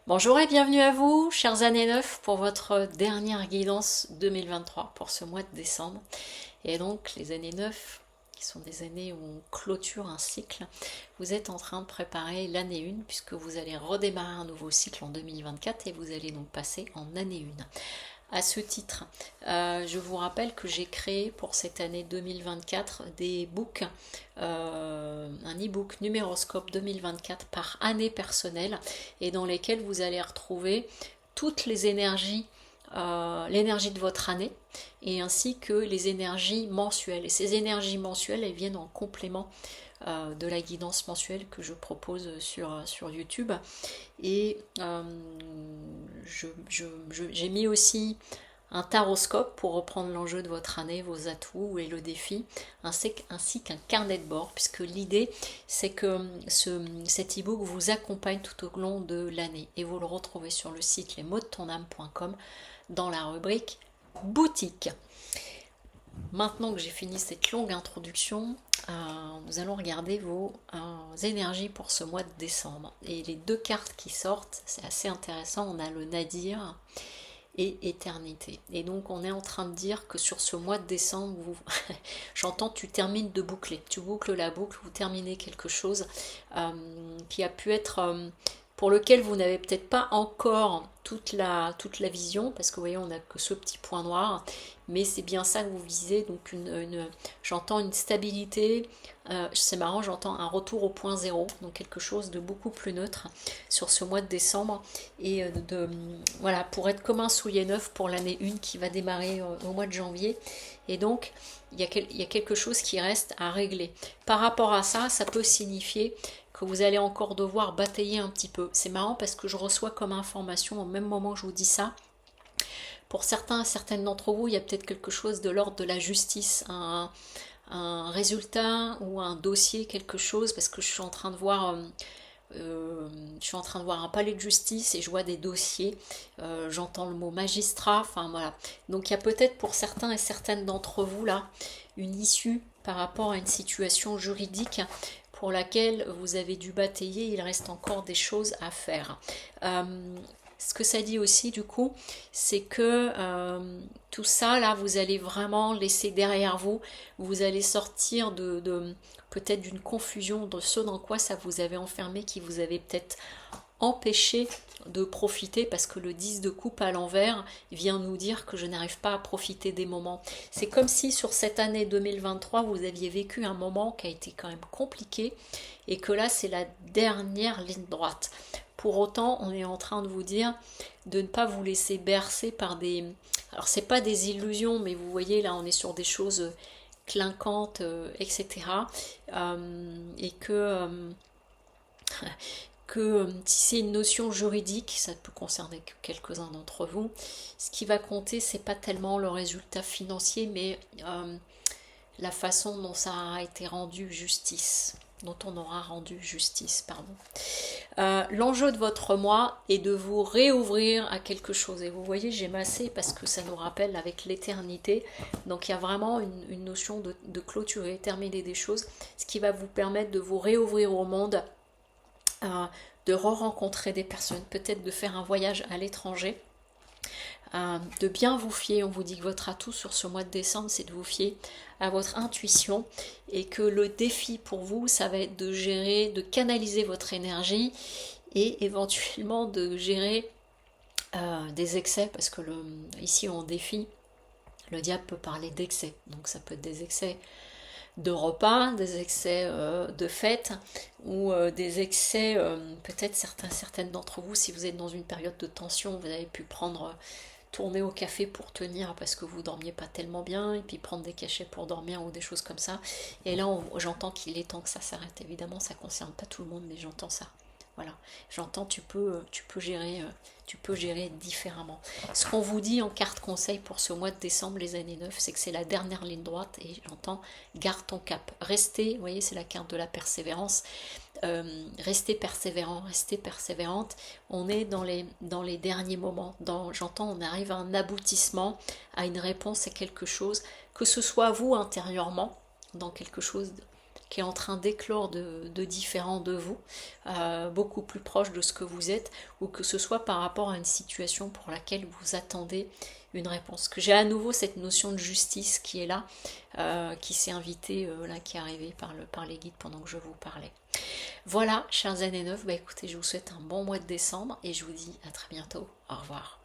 Bonjour et bienvenue à vous, chers années 9, pour votre dernière guidance 2023 pour ce mois de décembre. Et donc, les années 9, qui sont des années où on clôture un cycle, vous êtes en train de préparer l'année 1, puisque vous allez redémarrer un nouveau cycle en 2024 et vous allez donc passer en année 1. À ce titre, je vous rappelle que j'ai créé pour cette année 2024 des books, un e-book numéroscope 2024 par année personnelle et dans lesquels vous allez retrouver toutes les énergies, l'énergie de votre année et ainsi que les énergies mensuelles. Et ces énergies mensuelles, elles viennent en complément de la guidance mensuelle que je propose sur YouTube. Et j'ai mis aussi un taroscope pour reprendre l'enjeu de votre année, vos atouts et le défi, ainsi qu'un carnet de bord, puisque l'idée c'est que cet e-book vous accompagne tout au long de l'année. Et vous le retrouvez sur le site lesmotsdetonâme.com dans la rubrique boutique. Maintenant que j'ai fini cette longue introduction, nous allons regarder vos énergies pour ce mois de décembre. Et les deux cartes qui sortent, c'est assez intéressant. On a le Nadir et Éternité. Et donc on est en train de dire que sur ce mois de décembre, j'entends tu termines de boucler. Tu boucles la boucle, vous terminez quelque chose qui a pu être... pour lequel vous n'avez peut-être pas encore toute la vision, parce que vous voyez, on n'a que ce petit point noir, mais c'est bien ça que vous visez, donc j'entends une stabilité, c'est marrant, j'entends un retour au point zéro, donc quelque chose de beaucoup plus neutre sur ce mois de décembre, et voilà, pour être comme un soulier neuf pour l'année 1 qui va démarrer au mois de janvier, et donc il y a quelque chose qui reste à régler. Par rapport à ça, ça peut signifier que vous allez encore devoir batailler un petit peu. C'est marrant parce que je reçois comme information au même moment que je vous dis ça. Pour certaines d'entre vous, il y a peut-être quelque chose de l'ordre de la justice, un résultat ou un dossier, quelque chose, parce que je suis en train de voir... un palais de justice et je vois des dossiers, j'entends le mot magistrat, enfin voilà. Donc il y a peut-être pour certains et certaines d'entre vous là une issue par rapport à une situation juridique pour laquelle vous avez dû batailler, il reste encore des choses à faire. Ce que ça dit aussi du coup, c'est que tout ça là, vous allez vraiment laisser derrière vous, vous allez sortir de peut-être d'une confusion de ce dans quoi ça vous avait enfermé, qui vous avait peut-être empêché de profiter, parce que le 10 de coupe à l'envers vient nous dire que je n'arrive pas à profiter des moments. C'est comme si sur cette année 2023 vous aviez vécu un moment qui a été quand même compliqué et que là c'est la dernière ligne droite. Pour autant, on est en train de vous dire de ne pas vous laisser bercer par des... Alors c'est pas des illusions, mais vous voyez là on est sur des choses clinquantes, etc. Et que si c'est une notion juridique, ça peut concerner que quelques-uns d'entre vous, ce qui va compter, c'est pas tellement le résultat financier, mais la façon dont ça a été rendu justice, dont on aura rendu justice, pardon. L'enjeu de votre mois est de vous réouvrir à quelque chose. Et vous voyez, j'ai massé parce que ça nous rappelle avec l'éternité. Donc il y a vraiment une notion de clôturer, terminer des choses, ce qui va vous permettre de vous réouvrir au monde, de re-rencontrer des personnes, peut-être de faire un voyage à l'étranger, de bien vous fier. On vous dit que votre atout sur ce mois de décembre, c'est de vous fier à votre intuition et que le défi pour vous, ça va être de gérer, de canaliser votre énergie et éventuellement de gérer des excès, parce que ici on défie, le diable peut parler d'excès, donc ça peut être des excès de repas, des excès de fêtes ou des excès, peut-être certaines d'entre vous, si vous êtes dans une période de tension, vous avez pu tourner au café pour tenir parce que vous dormiez pas tellement bien et puis prendre des cachets pour dormir ou des choses comme ça. Et là, j'entends qu'il est temps que ça s'arrête. Évidemment, ça concerne pas tout le monde, mais j'entends ça. Voilà, j'entends, tu peux gérer différemment. Ce qu'on vous dit en carte conseil pour ce mois de décembre, les années 9, c'est que c'est la dernière ligne droite et j'entends, garde ton cap. Restez, vous voyez, c'est la carte de la persévérance. Restez persévérant, restez persévérante. On est dans les derniers moments. J'entends, on arrive à un aboutissement, à une réponse à quelque chose, que ce soit vous intérieurement, dans quelque chose qui est en train d'éclore de différents de vous, beaucoup plus proche de ce que vous êtes, ou que ce soit par rapport à une situation pour laquelle vous attendez une réponse. Que j'ai à nouveau cette notion de justice qui est là, qui s'est invitée, là, qui est arrivée par les guides pendant que je vous parlais. Voilà, chers Zen et Neuf, bah écoutez, je vous souhaite un bon mois de décembre et je vous dis à très bientôt. Au revoir.